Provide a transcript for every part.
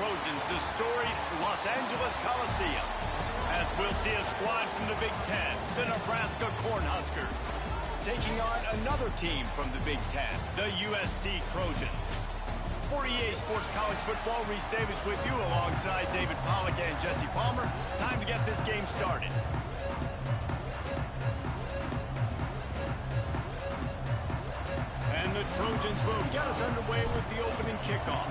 Trojans, the storied Los Angeles Coliseum, as we'll see a squad from the Big Ten, the Nebraska Cornhuskers, taking on another team from the Big Ten, the USC Trojans. For EA Sports College Football, Reese Davis with you alongside David Pollack and Jesse Palmer. Time to get this game started. And the Trojans will get us underway with the opening kickoff.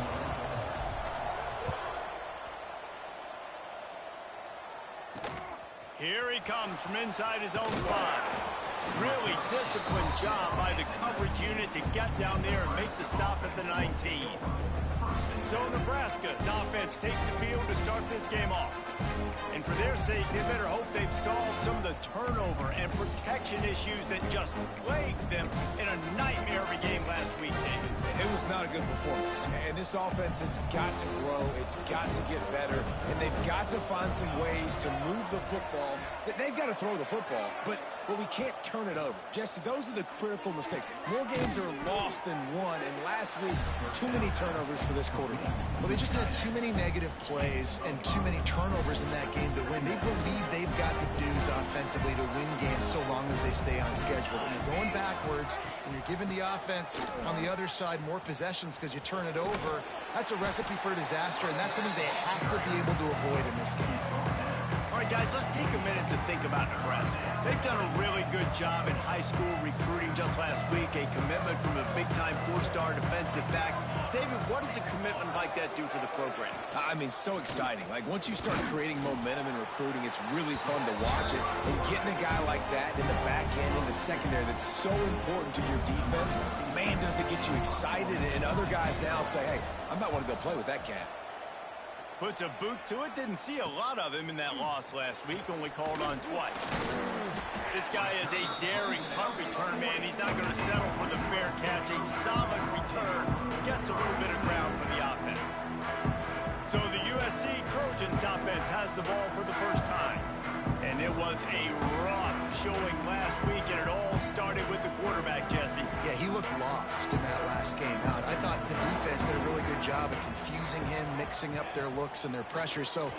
Here he comes from inside his own 5. Really disciplined job by the coverage unit to get down there and make the stop at the 19. So Nebraska's offense takes the field to start this game off. And for their sake, they better hope they've solved some of the turnover and protection issues that just plagued them in a nightmare every game last week, David. It was not a good performance. And this offense has got to grow. It's got to get better. And they've got to find some ways to move the football. They've got to throw the football, but we can't turn it over. Jesse, those are the critical mistakes. More games are lost than won, and last week, too many turnovers for this quarterback. Well, they just had too many negative plays and too many turnovers in that game to win. They believe they've got the dudes offensively to win games so long as they stay on schedule. When you're going backwards and you're giving the offense on the other side more possessions because you turn it over, that's a recipe for disaster, and that's something they have to be able to avoid in this game. All right, guys, let's take a minute to think about Nebraska. They've done a really good job in high school recruiting just last week, a commitment from a big-time 4-star defensive back. David, what does a commitment like that do for the program? I mean, so exciting. Like, once you start creating momentum in recruiting, it's really fun to watch it. And getting a guy like that in the back end, in the secondary, that's so important to your defense, man, does it get you excited. And other guys now say, hey, I might want to go play with that cat. Puts a boot to it. Didn't see a lot of him in that loss last week. Only called on twice. This guy is a daring punt return man. He's not going to settle for the fair catch. A solid return. Gets a little bit of ground for the offense. So the USC Trojans offense has the ball for the first time. And it was a rough showing last week, and it all started with the quarterback, Jesse. Yeah, he looked lost in that last game. Now, I thought the defense did a really good job of confusing him, mixing up their looks and their pressure, so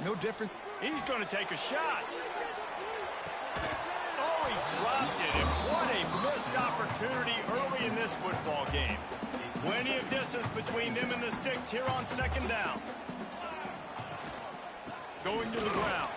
no different. He's going to take a shot. Oh, he dropped it, and what a missed opportunity early in this football game. Plenty of distance between them and the sticks here on second down. Going to the ground.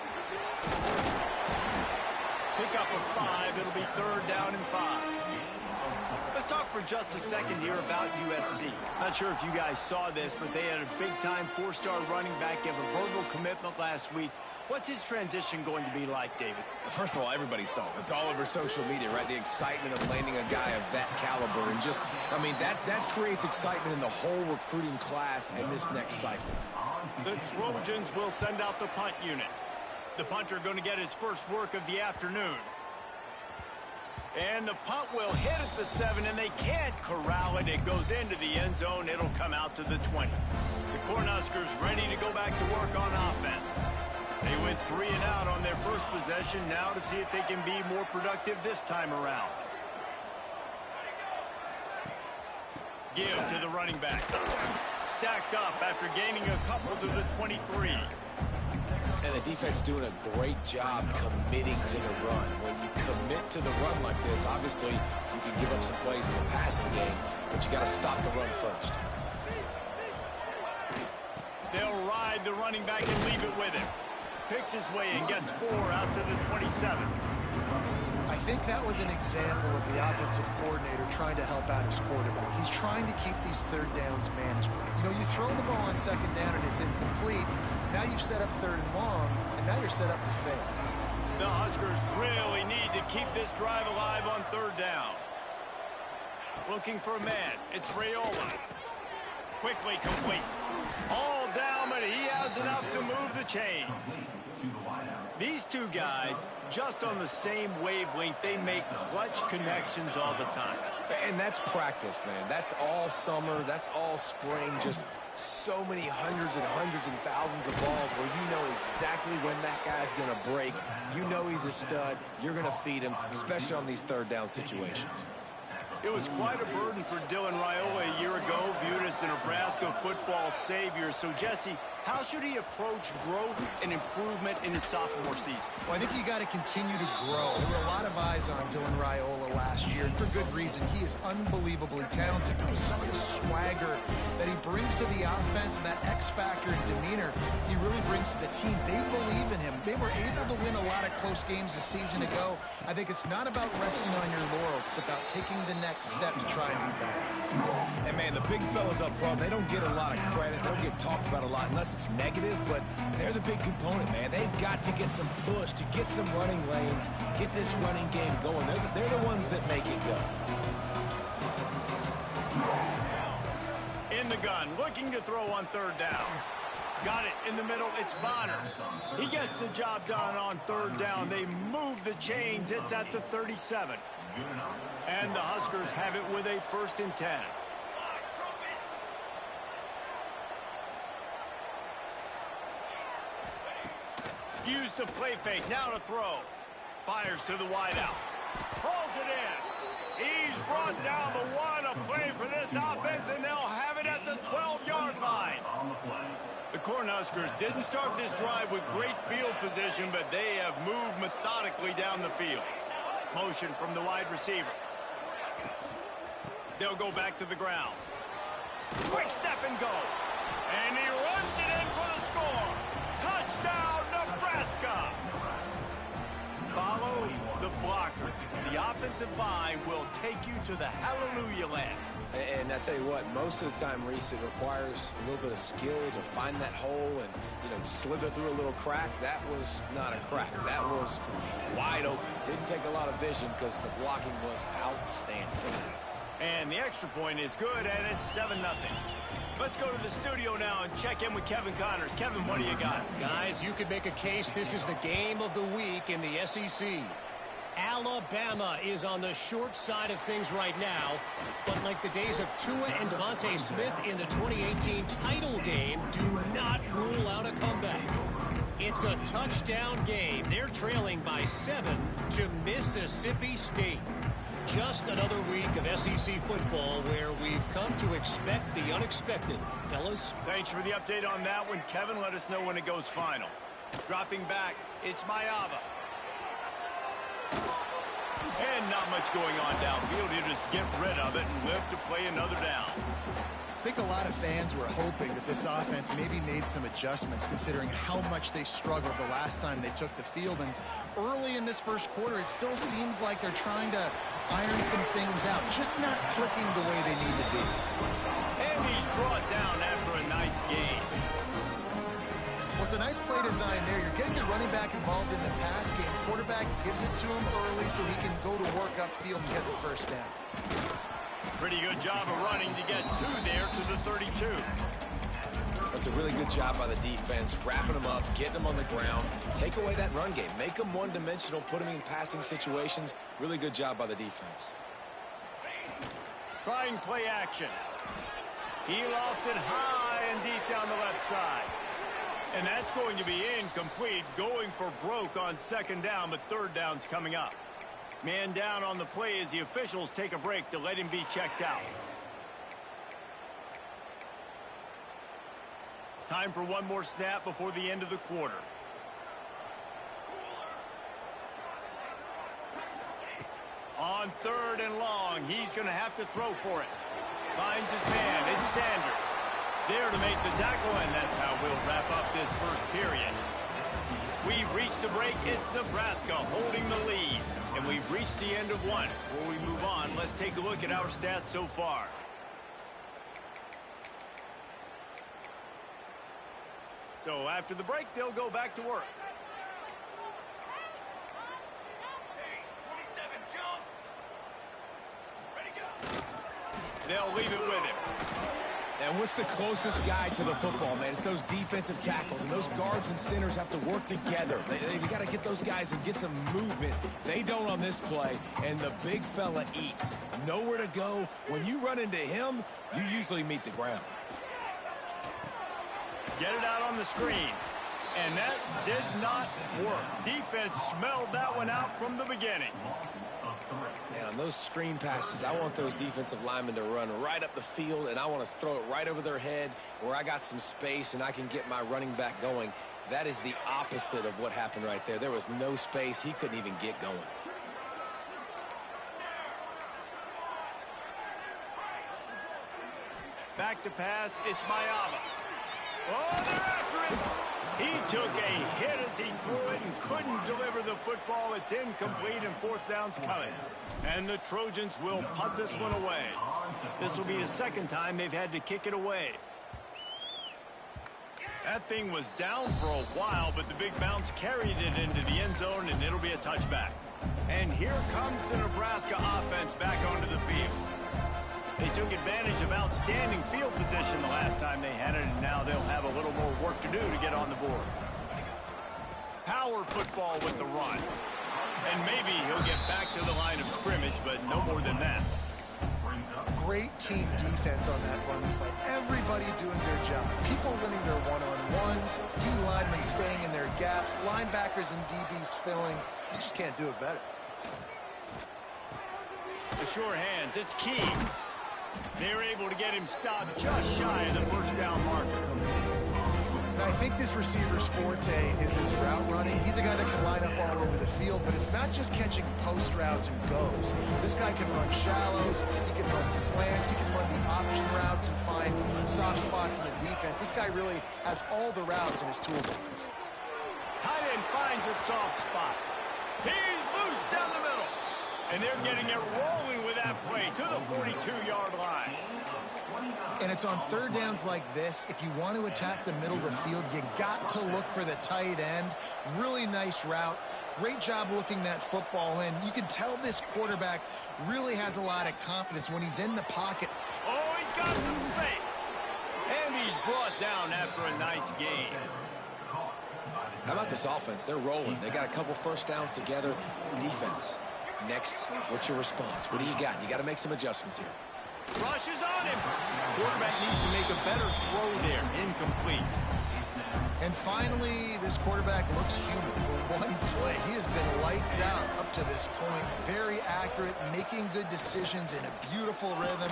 Pick up a 5. It'll be 3rd down and 5. Let's talk for just a second here about USC. Not sure if you guys saw this, but they had a big-time 4-star running back give a verbal commitment last week. What's his transition going to be like, David? First of all, everybody saw it. It's all over social media, right? The excitement of landing a guy of that caliber. And just, I mean, that creates excitement in the whole recruiting class in this next cycle. The Trojans will send out the punt unit. The punter going to get his first work of the afternoon. And the punt will hit at the 7, and they can't corral it. It goes into the end zone. It'll come out to the 20. The Cornhuskers ready to go back to work on offense. They went 3 and out on their first possession. Now to see if they can be more productive this time around. Give to the running back. Stacked up after gaining a couple to the 23. And the defense doing a great job committing to the run. When you commit to the run like this, obviously you can give up some plays in the passing game, but you got to stop the run first. They'll ride the running back and leave it with him. Picks his way and gets 4 out to the 27. I think that was an example of the offensive coordinator trying to help out his quarterback. He's trying to keep these 3rd downs manageable. You know, you throw the ball on 2nd down and it's incomplete. Now you've set up 3rd and long, and now you're set up to fail. The Huskers really need to keep this drive alive on 3rd down. Looking for a man. It's Raiola. Quickly complete. All down, but he has enough to move the chains. These two guys, just on the same wavelength, they make clutch connections all the time. And that's practice, man. That's all summer. That's all spring. Just so many hundreds and thousands of balls where you know exactly when that guy's going to break. You know he's a stud. You're going to feed him, especially on these 3rd down situations. It was quite a burden for Dylan Raiola a year ago, viewed as the Nebraska football savior. So, Jesse, how should he approach growth and improvement in his sophomore season? Well, I think you got to continue to grow. There were a lot of eyes on Dylan Raiola last year, and for good reason. He is unbelievably talented, but with some of the swagger that he brings to the offense and that X factor and demeanor he really brings to the team, they believe in him. They were able to win a lot of close games a season ago. I think it's not about resting on your laurels. It's about taking the next step to try and do better. And, man, the big fellas up front, they don't get a lot of credit. They don't get talked about a lot unless it's negative, but they're the big component, man. They've got to get some push, to get some running lanes, get this running game going. They're the ones that make it go. In the gun, looking to throw on third down. Got it in the middle. It's Bonner. He gets the job done on third down. They move the chains. It's at the 37. And the Huskers have it with a 1st and 10. Use the play fake. Now to throw. Fires to the wideout. Pulls it in. He's brought down the one. A play for this offense, and they'll have it at the 12-yard line. The Cornhuskers didn't start this drive with great field position, but they have moved methodically down the field. Motion from the wide receiver. They'll go back to the ground. Quick step and go. And he runs it in for the score. Touchdown, Nebraska. Follow the blockers. The offensive line will take you to the hallelujah land. And I tell you what, most of the time, Reese, it requires a little bit of skill to find that hole and, slither through a little crack. That was not a crack. That was wide open. Didn't take a lot of vision because the blocking was outstanding. And the extra point is good, and it's 7-0. Let's go to the studio now and check in with Kevin Connors. Kevin, what do you got? Guys, you could make a case this is the game of the week in the SEC. Alabama is on the short side of things right now, but like the days of Tua and Devontae Smith in the 2018 title game, do not rule out a comeback. It's a touchdown game. They're trailing by 7 to Mississippi State. Just another week of SEC football where we've come to expect the unexpected. Fellas? Thanks for the update on that one, Kevin. Let us know when it goes final. Dropping back, it's Mayava. And not much going on downfield. He'll just get rid of it and live to play another down. I think a lot of fans were hoping that this offense maybe made some adjustments considering how much they struggled the last time they took the field. And early in this first quarter, it still seems like they're trying to iron some things out, just not clicking the way they need to be. And he's brought down after a nice game. Well, it's a nice play design there. You're getting the running back involved in the pass game. Quarterback gives it to him early so he can go to work upfield and get the first down. Pretty good job of running to get 2 there to the 32. That's a really good job by the defense, wrapping them up, getting them on the ground. Take away that run game. Make them one-dimensional, put them in passing situations. Really good job by the defense. Trying play action. He lofts it high and deep down the left side. And that's going to be incomplete, going for broke on 2nd down, but 3rd down's coming up. Man down on the play as the officials take a break to let him be checked out. Time for one more snap before the end of the quarter. On 3rd and long, he's going to have to throw for it. Finds his man. It's Sanders. There to make the tackle, and that's how we'll wrap up this first period. We've reached the break. It's Nebraska holding the lead. And we've reached the end of one. Before we move on, let's take a look at our stats so far. So after the break, they'll go back to work. They'll leave it with him. And what's the closest guy to the football, man? It's those defensive tackles, and those guards and centers have to work together. They got to get those guys and get some movement. They don't on this play, and the big fella eats. Nowhere to go. When you run into him, you usually meet the ground. Get it out on the screen. And that did not work. Defense smelled that one out from the beginning. Man, on On those screen passes, I want those defensive linemen to run right up the field, and I want to throw it right over their head where I got some space and I can get my running back going. That is the opposite of what happened right there. There was no space. He couldn't even get going. Back to pass, it's Mayava. Oh, they're after him. He took a hit as he threw it and couldn't deliver the football. It's incomplete and fourth down's coming. And the Trojans will punt this one away. This will be the second time they've had to kick it away. That thing was down for a while, but the big bounce carried it into the end zone, and it'll be a touchback. And here comes the Nebraska offense back onto the field. They took advantage of outstanding field position the last time they had it, and now they'll have a little more work to do to get on the board. Power football with the run. And maybe he'll get back to the line of scrimmage, but no more than that. Great team defense on that run play. Everybody doing their job. People winning their one-on-ones, D linemen staying in their gaps, linebackers and DBs filling. You just can't do it better. The sure hands, it's key. They're able to get him stopped just shy of the first down marker. I think this receiver's forte is his route running. He's a guy that can line up all over the field, but it's not just catching post routes and goes. This guy can run shallows, he can run slants, he can run the option routes and find soft spots in the defense. This guy really has all the routes in his toolbox. Tight end finds a soft spot. He's loose down the middle. And they're getting it rolling with that play to the 42-yard line. And it's on third downs like this. If you want to attack the middle of the field, you got to look for the tight end. Really nice route. Great job looking that football in. You can tell this quarterback really has a lot of confidence when he's in the pocket. Oh, he's got some space. And he's brought down after a nice game. How about this offense? They're rolling. They got a couple first downs together. Defense. Next, what's your response? What do you got? You got to make some adjustments here. Rushes on him. Quarterback needs to make a better throw there. Incomplete. And finally, this quarterback looks human for one play. He has been lights out up to this point. Very accurate, making good decisions in a beautiful rhythm.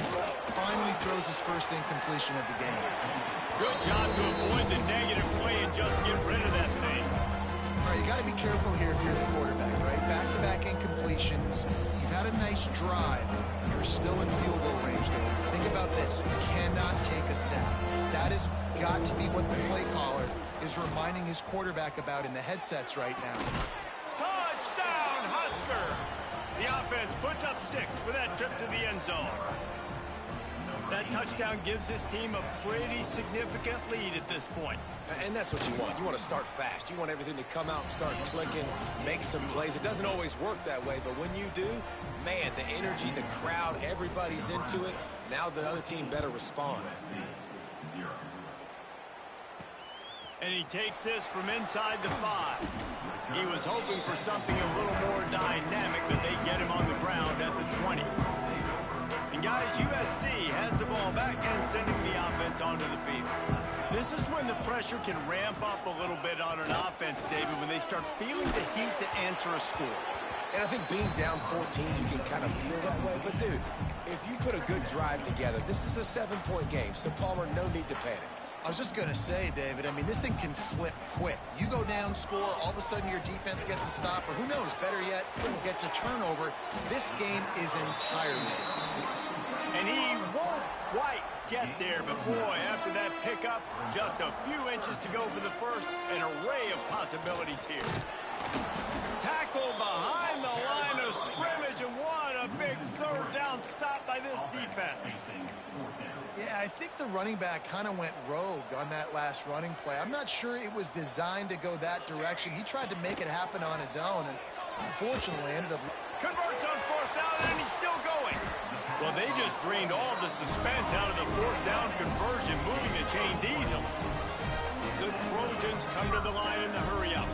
Finally throws his first incompletion of the game. Good job to avoid the negative play and just get rid of that thing. All right, you got to be careful here if you're the quarterback, right? Back-to-back incompletions. You've had a nice drive. You're still in field goal range, though. Think about this. You cannot take a sack. That has got to be what the play caller is reminding his quarterback about in the headsets right now. Touchdown, Husker! The offense puts up 6 with that trip to the end zone. That touchdown gives his team a pretty significant lead at this point. And that's what you want. You want to start fast. You want everything to come out and start clicking, make some plays. It doesn't always work that way, but when you do, man, the energy, the crowd, everybody's into it. Now the other team better respond. And he takes this from inside the 5. He was hoping for something a little more dynamic, but they get him on the ground at the 20. And guys, USC has the ball back and sending the offense onto the field. This is when the pressure can ramp up a little bit on an offense, David, when they start feeling the heat to answer a score. And I think being down 14, you can kind of feel that way. But, dude, if you put a good drive together, this is a 7-point game. So, Palmer, no need to panic. I was just going to say, David, I mean, this thing can flip quick. You go down, score, all of a sudden your defense gets a stop, or who knows, better yet, gets a turnover. This game is entirely different. And he won't quite get there, but boy, after that pickup, just a few inches to go for the first, an array of possibilities here. Tackle behind the line of scrimmage, and what a big third down stop by this defense. Yeah, I think the running back kind of went rogue on that last running play. I'm not sure it was designed to go that direction. He tried to make it happen on his own, and unfortunately ended up... Converts on fourth down, and he's still going. Well, they just drained all the suspense out of the fourth down conversion, moving the chains easily. The Trojans come to the line in the hurry up.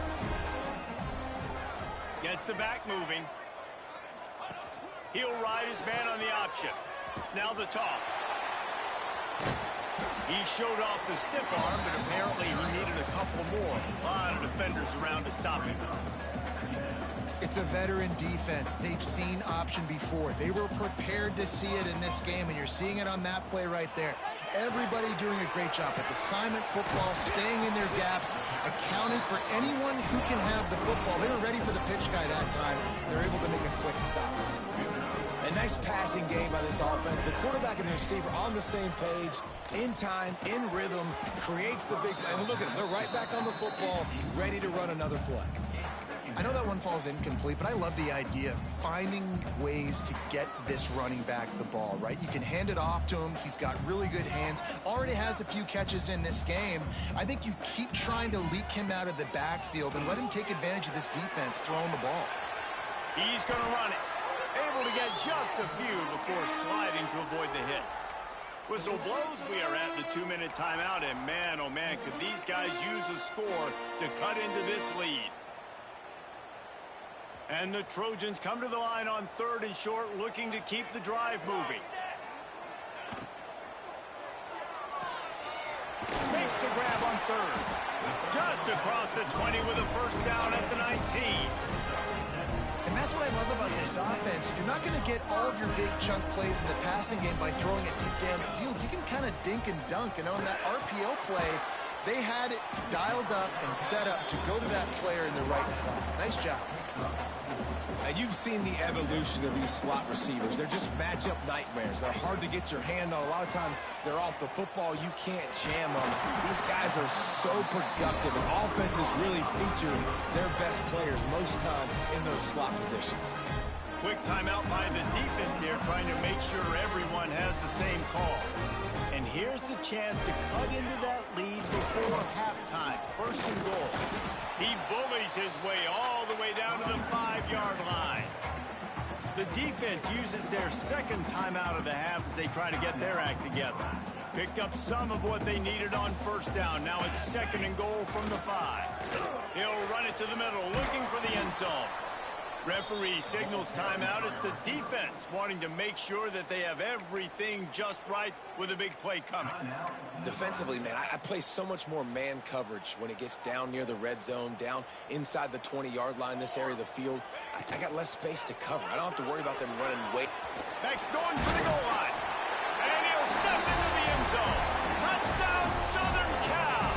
Gets the back moving. He'll ride his man on the option. Now the toss. He showed off the stiff arm, but apparently he needed a couple more. A lot of defenders around to stop him. It's a veteran defense. They've seen option before. They were prepared to see it in this game, and you're seeing it on that play right there. Everybody doing a great job at assignment football, staying in their gaps, accounting for anyone who can have the football. They were ready for the pitch guy that time. They're able to make a quick stop. A nice passing game by this offense. The quarterback and the receiver on the same page, in time, in rhythm, creates the big play. And look at them. They're right back on the football, ready to run another play. I know that one falls incomplete, but I love the idea of finding ways to get this running back the ball, right? You can hand it off to him. He's got really good hands. Already has a few catches in this game. I think you keep trying to leak him out of the backfield and let him take advantage of this defense throwing the ball. He's going to run it. Able to get just a few before sliding to avoid the hits. Whistle blows. We are at the 2-minute timeout, and man, oh man, could these guys use a score to cut into this lead. And the Trojans come to the line on 3rd and short, looking to keep the drive moving. Makes the grab on 3rd. Just across the 20 with a first down at the 19. And that's what I love about this offense. You're not going to get all of your big chunk plays in the passing game by throwing it deep down the field. You can kind of dink and dunk. And on that RPO play, they had it dialed up and set up to go to that player in the right front. Nice job. Now, you've seen the evolution of these slot receivers. They're just matchup nightmares. They're hard to get your hand on. A lot of times, they're off the football. You can't jam them. These guys are so productive, and offenses really feature their best players most time in those slot positions. Quick timeout by the defense here, trying to make sure everyone has the same call. And here's the chance to cut into that lead before halftime. 1st and goal. He bullies his way all the way down to the 5-yard line. The defense uses their 2nd timeout of the half as they try to get their act together. Picked up some of what they needed on 1st down. Now it's 2nd and goal from the 5. He'll run it to the middle, looking for the end zone. Referee signals timeout. It's the defense wanting to make sure that they have everything just right with a big play coming. Defensively, man, I play so much more man coverage when it gets down near the red zone, down inside the 20-yard line, this area of the field. I got less space to cover. I don't have to worry about them running way. Max going for the goal line. And he'll step into the end zone. Touchdown, Southern Cal.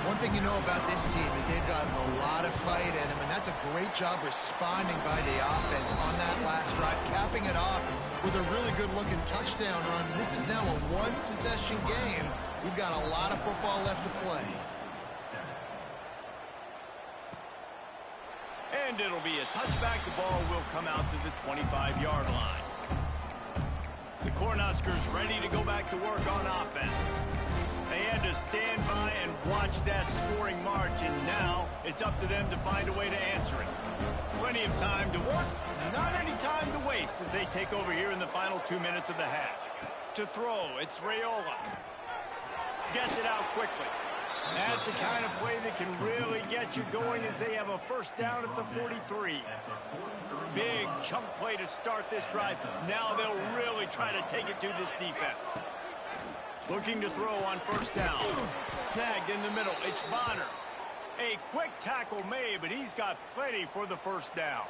One thing you know about this team is they've got a lot of fight in them, and that's a great job responding by the offense on that last drive, capping it off with a really good-looking touchdown run. This is now a one-possession game. We've got a lot of football left to play. And it'll be a touchback. The ball will come out to the 25-yard line. The Cornhuskers ready to go back to work on offense. They had to stand by and watch that scoring march, and now it's up to them to find a way to answer it. Plenty of time to work, not any time to waste as they take over here in the final 2 minutes of the half. To throw, it's Raiola. Gets it out quickly. That's the kind of play that can really get you going as they have a 1st down at the 43. Big chunk play to start this drive. Now they'll really try to take it to this defense. Looking to throw on 1st down. Snagged in the middle. It's Bonner. A quick tackle made, but he's got plenty for the 1st down.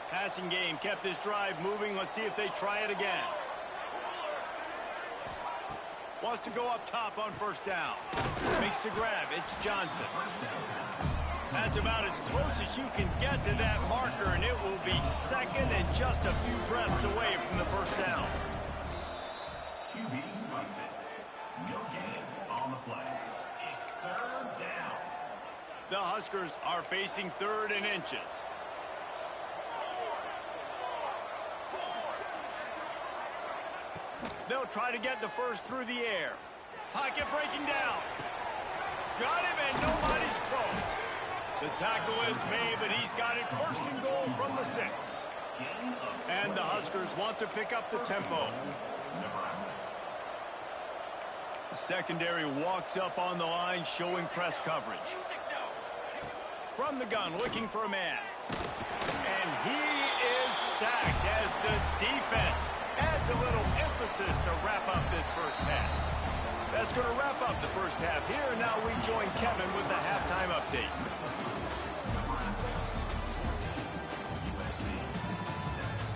Passing game kept this drive moving. Let's see if they try it again. Wants to go up top on 1st down. Makes the grab. It's Johnson. That's about as close as you can get to that marker, and it will be 2nd and just a few breaths away from the 1st down. No gain on the play. It's 3rd down. The Huskers are facing 3rd and inches. They'll try to get the 1st through the air. Pocket breaking down. Got him, and nobody's close. The tackle is made, but he's got it 1st and goal from the 6. And the Huskers want to pick up the tempo. The secondary walks up on the line, showing press coverage. From the gun, looking for a man. And he is sacked as the defense adds a little emphasis to wrap up this first half. That's going to wrap up the first half here, and now we join Kevin with the halftime update.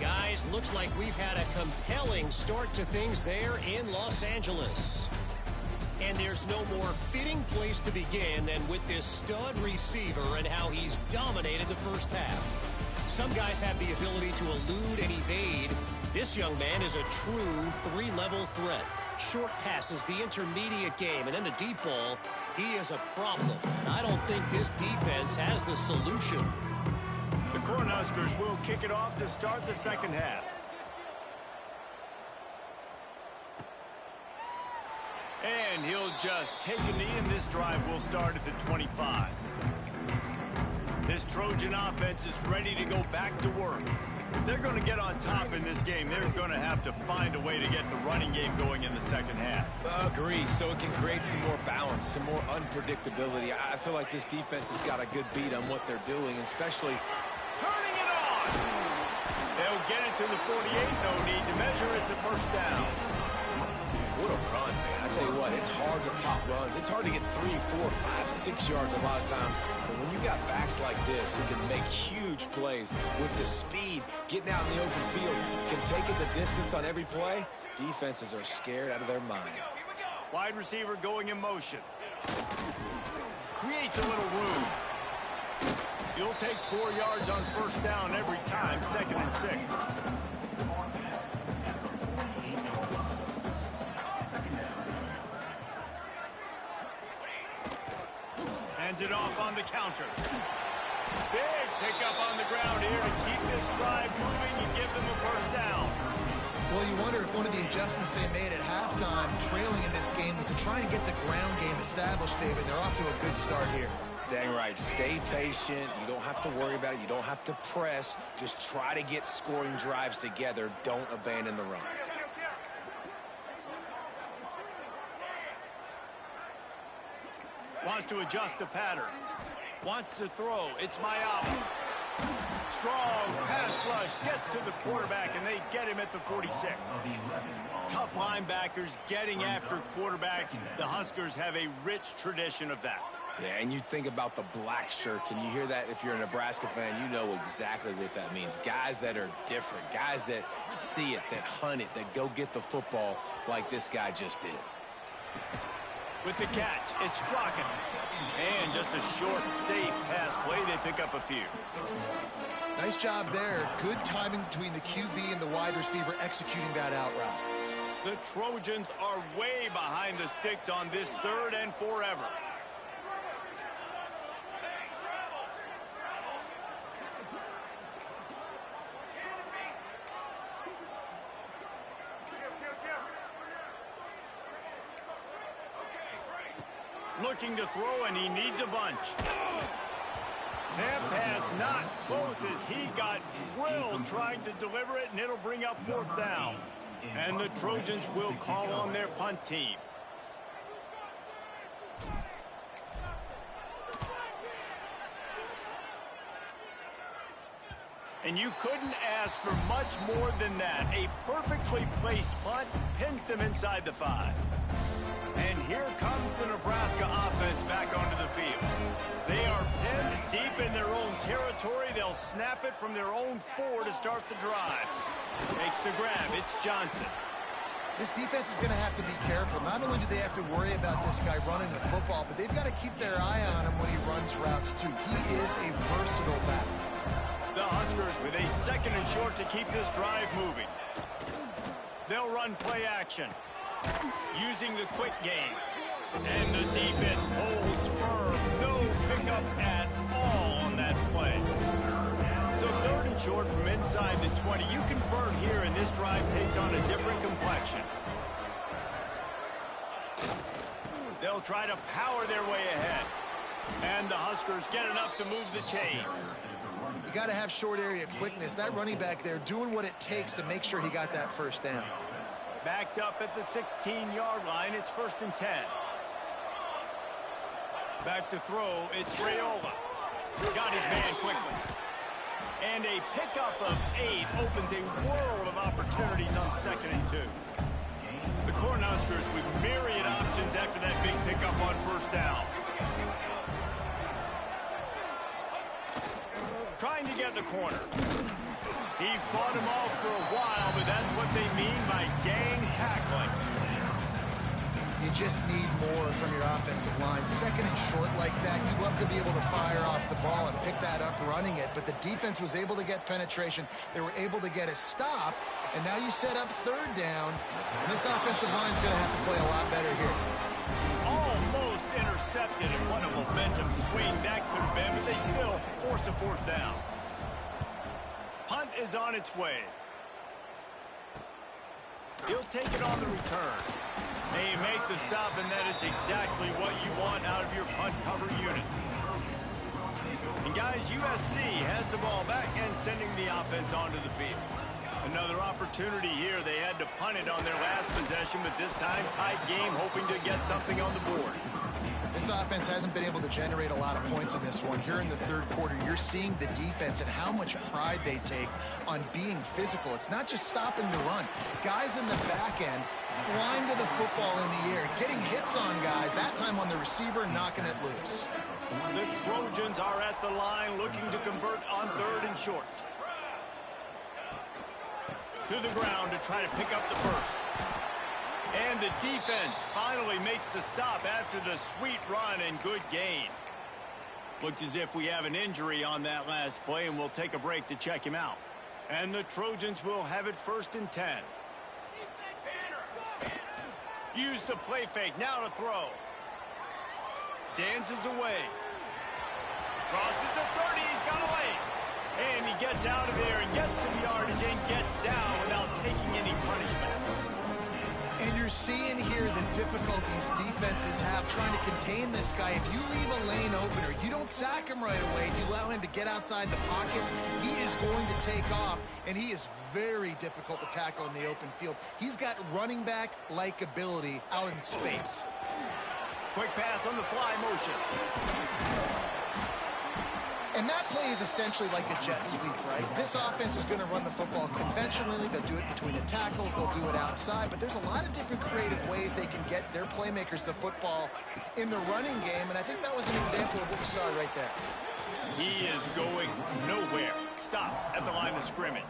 Guys, looks like we've had a compelling start to things there in Los Angeles. And there's no more fitting place to begin than with this stud receiver and how he's dominated the first half. Some guys have the ability to elude and evade. This young man is a true three-level threat. Short passes, the intermediate game, and then the deep ball. He is a problem. I don't think this defense has the solution. The Cornhuskers will kick it off to start the second half. And he'll just take a knee, and this drive will start at the 25. This Trojan offense is ready to go back to work. If they're going to get on top in this game, they're going to have to find a way to get the running game going in the second half. Agree, so it can create some more balance, some more unpredictability. I feel like this defense has got a good beat on what they're doing, especially turning it on. They'll get it to the 48. No need to measure. It's a first down. What a run, man. I tell you what, it's hard to pop runs. It's hard to get 3, 4, 5, 6 yards a lot of times. But when you got backs like this who can make huge plays with the speed, getting out in the open field, can take it the distance on every play, defenses are scared out of their mind. Wide receiver going in motion. Creates a little room. You'll take 4 yards on first down every time, 2nd and 6. Hands it off on the counter. Big pickup on the ground here to keep this drive moving and give them a first down. Well, you wonder if one of the adjustments they made at halftime, trailing in this game, was to try and get the ground game established, David. They're off to a good start here. Dang right. Stay patient. You don't have to worry about it. You don't have to press. Just try to get scoring drives together. Don't abandon the run. Wants to adjust the pattern. Wants to throw. It's Mayaba. Strong pass rush. Gets to the quarterback, and they get him at the 46. Tough linebackers getting after quarterbacks. The Huskers have a rich tradition of that. Yeah, and you think about the black shirts, and you hear that if you're a Nebraska fan, you know exactly what that means. Guys that are different. Guys that see it, that hunt it, that go get the football like this guy just did. With the catch, it's Strachan. And just a short, safe pass play. They pick up a few. Nice job there. Good timing between the QB and the wide receiver executing that out route. The Trojans are way behind the sticks on this 3rd and forever. Looking to throw, and he needs a bunch. That pass not close as he got drilled trying to deliver it, and it'll bring up 4th down. And the Trojans will call on their punt team. And you couldn't ask for much more than that. A perfectly placed punt pins them inside the 5. And here comes the Nebraska offense back onto the field. They are pinned deep in their own territory. They'll snap it from their own 4 to start the drive. Makes the grab. It's Johnson. This defense is going to have to be careful. Not only do they have to worry about this guy running the football, but they've got to keep their eye on him when he runs routes too. He is a versatile back. The Huskers with a 2nd and short to keep this drive moving. They'll run play action. Using the quick game. And the defense holds firm. No pickup at all on that play. So 3rd and short from inside the 20. You convert here, and this drive takes on a different complexion. They'll try to power their way ahead. And the Huskers get enough to move the chains. You got to have short area quickness. That running back there doing what it takes to make sure he got that first down. Backed up at the 16-yard line. It's 1st and 10. Back to throw. It's Raiola. Got his man quickly. And a pickup of 8 opens a world of opportunities on 2nd and 2. The Cornhuskers with myriad options after that big pickup on 1st down. Trying to get the corner. He fought him off for a while, but that's what they mean by gang tackling. You just need more from your offensive line. 2nd and short like that, you'd love to be able to fire off the ball and pick that up running it, but the defense was able to get penetration. They were able to get a stop, and now you set up 3rd down, and this offensive line's going to have to play a lot better here. Almost intercepted, and what a momentum swing that could have been, but they still force a 4th down. Punt is on its way. He'll take it on the return. They make the stop, and that is exactly what you want out of your punt cover unit. And guys, USC has the ball back and sending the offense onto the field. Another opportunity here. They had to punt it on their last possession, but this time tight game, hoping to get something on the board. This offense hasn't been able to generate a lot of points in this one. Here in the 3rd quarter, you're seeing the defense and how much pride they take on being physical. It's not just stopping the run. Guys in the back end flying to the football in the air, getting hits on guys, that time on the receiver, knocking it loose. The Trojans are at the line looking to convert on 3rd and short. To the ground to try to pick up the first. And the defense finally makes the stop after the sweet run and good gain. Looks as if we have an injury on that last play, and we'll take a break to check him out. And the Trojans will have it 1st and 10. Use the play fake, now to throw. Dances away. Crosses the 30, he's got away. And he gets out of there and gets some yardage and gets down without taking any punishment. And you're seeing here the difficulties defenses have trying to contain this guy. If you leave a lane open or you don't sack him right away, you allow him to get outside the pocket, he is going to take off, and he is very difficult to tackle in the open field. He's got running back-like ability out in space. Quick pass on the fly motion. And that play is essentially like a jet sweep, right? This offense is going to run the football conventionally. They'll do it between the tackles. They'll do it outside. But there's a lot of different creative ways they can get their playmakers the football in the running game. And I think that was an example of what you saw right there. He is going nowhere. Stop at the line of scrimmage.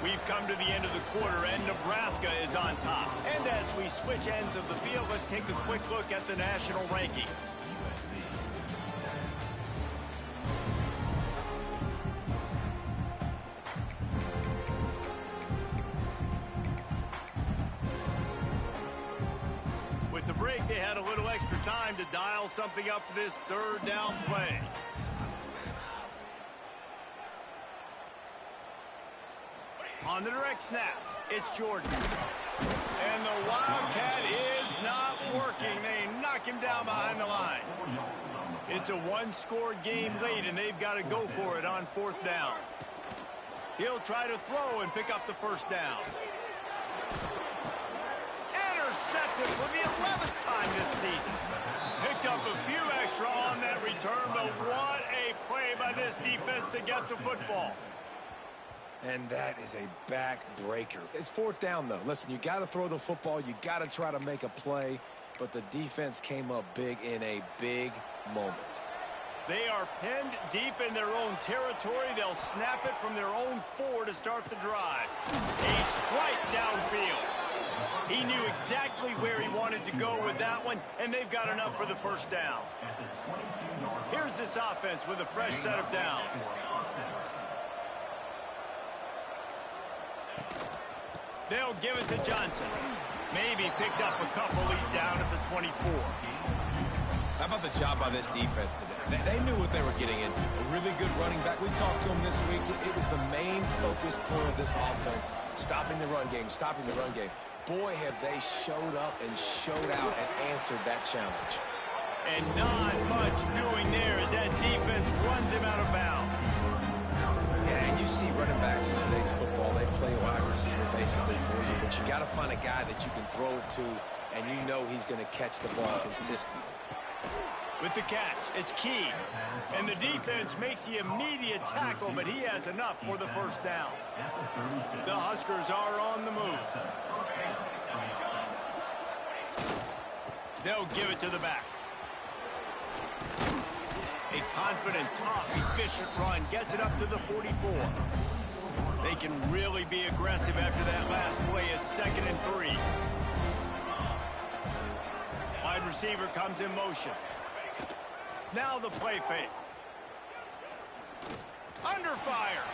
We've come to the end of the quarter, and Nebraska is on top. And as we switch ends of the field, let's take a quick look at the national rankings. With the break, they had a little extra time to dial something up for this 3rd down play. On the direct snap, it's Jordan. And the Wildcat is not working. They knock him down behind the line. It's a one-score game late, and they've got to go for it on 4th down. He'll try to throw and pick up the 1st down. Intercepted for the 11th time this season. Picked up a few extra on that return, but what a play by this defense to get the football. And that is a backbreaker. It's 4th down, though. Listen, you got to throw the football. You got to try to make a play. But the defense came up big in a big moment. They are pinned deep in their own territory. They'll snap it from their own 4 to start the drive. A strike downfield. He knew exactly where he wanted to go with that one, and they've got enough for the 1st down. Here's this offense with a fresh set of downs. They'll give it to Johnson. Maybe picked up a couple. He's down at the 24. How about the job by this defense today? They knew what they were getting into. A really good running back. We talked to him this week. It was the main focus point of this offense, stopping the run game, stopping the run game. Boy, have they showed up and showed out and answered that challenge. And not much doing there as that defense runs him out of bounds. Yeah, and you see running backs in today's football, they play wide receiver basically for you, but you got to find a guy that you can throw it to and you know he's going to catch the ball consistently. With the catch, it's Key. And the defense makes the immediate tackle, but he has enough for the first down. The Huskers are on the move. They'll give it to the back. A confident, tough, efficient run gets it up to the 44. They can really be aggressive after that last play at 2nd and 3. Wide receiver comes in motion. Now the play fake. Under fire.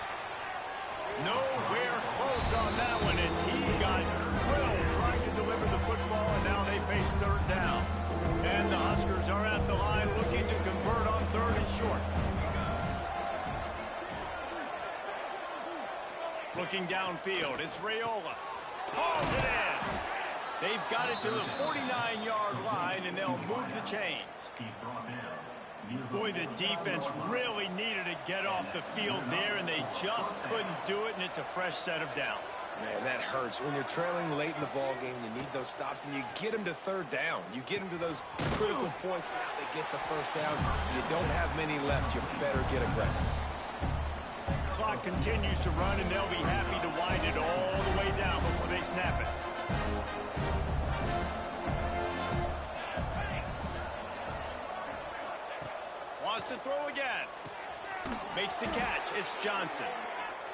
Nowhere close on that one as he got drilled trying to deliver the football, and now they face 3rd down. And the Huskers are at the line looking to convert on 3rd and short. Looking downfield, it's Raiola. Hauls it in. They've got it to the 49-yard line, and they'll move the chains. Boy, the defense really needed to get off the field there, and they just couldn't do it, and it's a fresh set of downs. Man, that hurts. When you're trailing late in the ball game, you need those stops, and you get them to 3rd down. You get them to those critical points. Now they get the first down. You don't have many left. You better get aggressive. Clock continues to run, and they'll be happy to wind it all the way down before they snap it. Wants to throw again. Makes the catch. It's Johnson.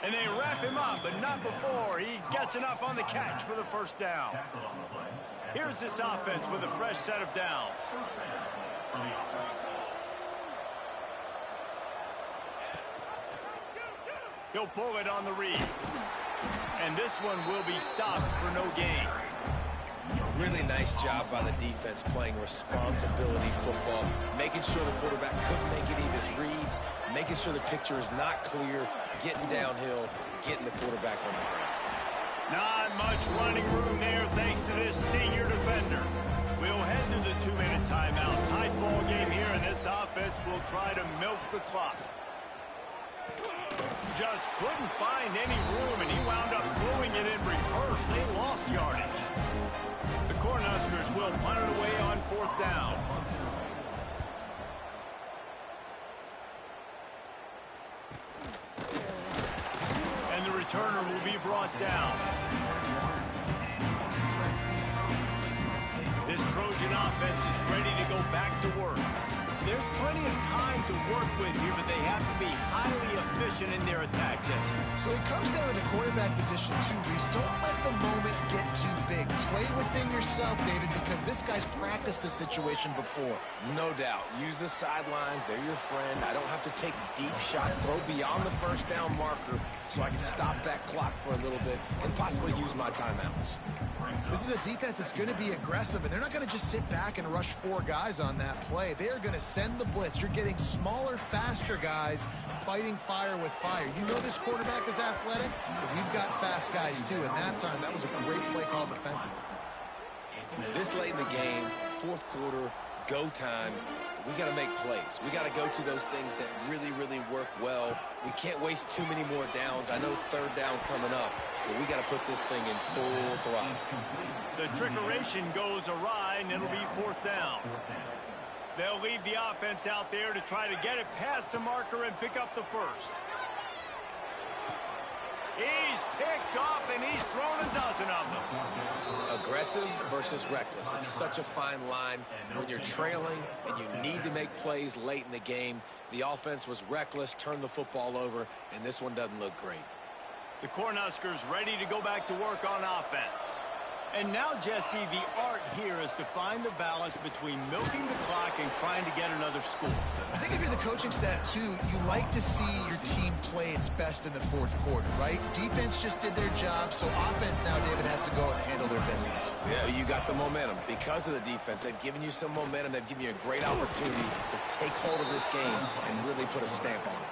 And they wrap him up, but not before he gets enough on the catch for the first down. Here's this offense with a fresh set of downs. He'll pull it on the read. And this one will be stopped for no gain. Really nice job by the defense playing responsibility football, making sure the quarterback couldn't make any of his reads, making sure the picture is not clear, getting downhill, getting the quarterback on the ground. Not much running room there thanks to this senior defender. We'll head to the 2-minute timeout. Tight ball game here, and this offense will try to milk the clock. Just couldn't find any room, and he wound up throwing it in reverse. They lost yardage. The Cornhuskers will punt it away on 4th down. And the returner will be brought down. This Trojan offense is ready to go back to work. There's plenty of time to work with here, but they have to be highly efficient in their attack, Jesse. So it comes down to the quarterback position, too, Reese. Don't let the moment get too big. Play within yourself, David, because this guy's practiced the situation before. No doubt. Use the sidelines. They're your friend. I don't have to take deep shots. Throw beyond the first down marker so I can stop that clock for a little bit and possibly use my timeouts. This is a defense that's going to be aggressive, and they're not going to just sit back and rush 4 guys on that play. They are going to send the blitz. You're getting smaller, faster guys fighting fire with fire. You know this quarterback is athletic, but we've got fast guys, too. And that time, that was a great play call defensively. This late in the game, 4th quarter, go time, we got to make plays. We got to go to those things that really, really work well. We can't waste too many more downs. I know it's 3rd down coming up, but we got to put this thing in full throttle. The trickeration goes awry, and it'll be 4th down. They'll leave the offense out there to try to get it past the marker and pick up the first. He's picked off, and he's thrown a dozen of them. Aggressive versus reckless. It's such a fine line when you're trailing and you need to make plays late in the game. The offense was reckless, turned the football over, and this one doesn't look great. The Cornhuskers ready to go back to work on offense. And now, Jesse, the art here is to find the balance between milking the clock and trying to get another score. I think if you're the coaching staff, too, you like to see your team play its best in the 4th quarter, right? Defense just did their job, so offense now, David, has to go out and handle their business. Yeah, you got the momentum. Because of the defense, they've given you some momentum. They've given you a great opportunity to take hold of this game and really put a stamp on it.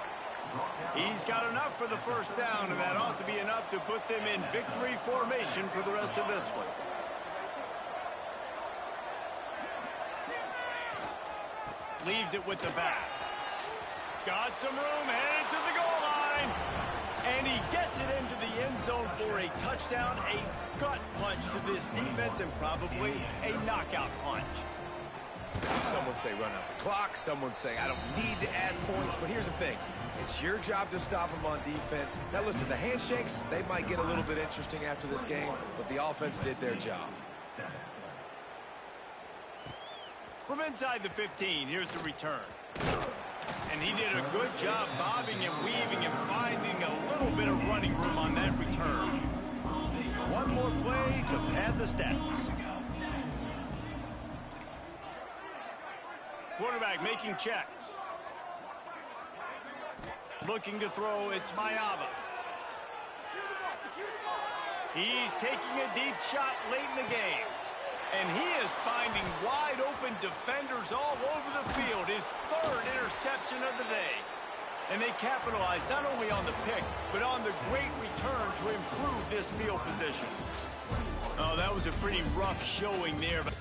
He's got enough for the first down, and that ought to be enough to put them in victory formation for the rest of this one. Leaves it with the back. Got some room, headed to the goal line. And he gets it into the end zone for a touchdown, a gut punch to this defense, and probably a knockout punch. Some would say run out the clock. Some would say I don't need to add points. But here's the thing. It's your job to stop them on defense. Now, listen, the handshakes, they might get a little bit interesting after this game, but the offense did their job. From inside the 15, here's the return. And he did a good job bobbing and weaving and finding a little bit of running room on that return. One more play to pad the stats. Quarterback making checks. Looking to throw, it's Mayava. He's taking a deep shot late in the game. And he is finding wide-open defenders all over the field. His third interception of the day. And they capitalized not only on the pick, but on the great return to improve this field position. Oh, that was a pretty rough showing there. But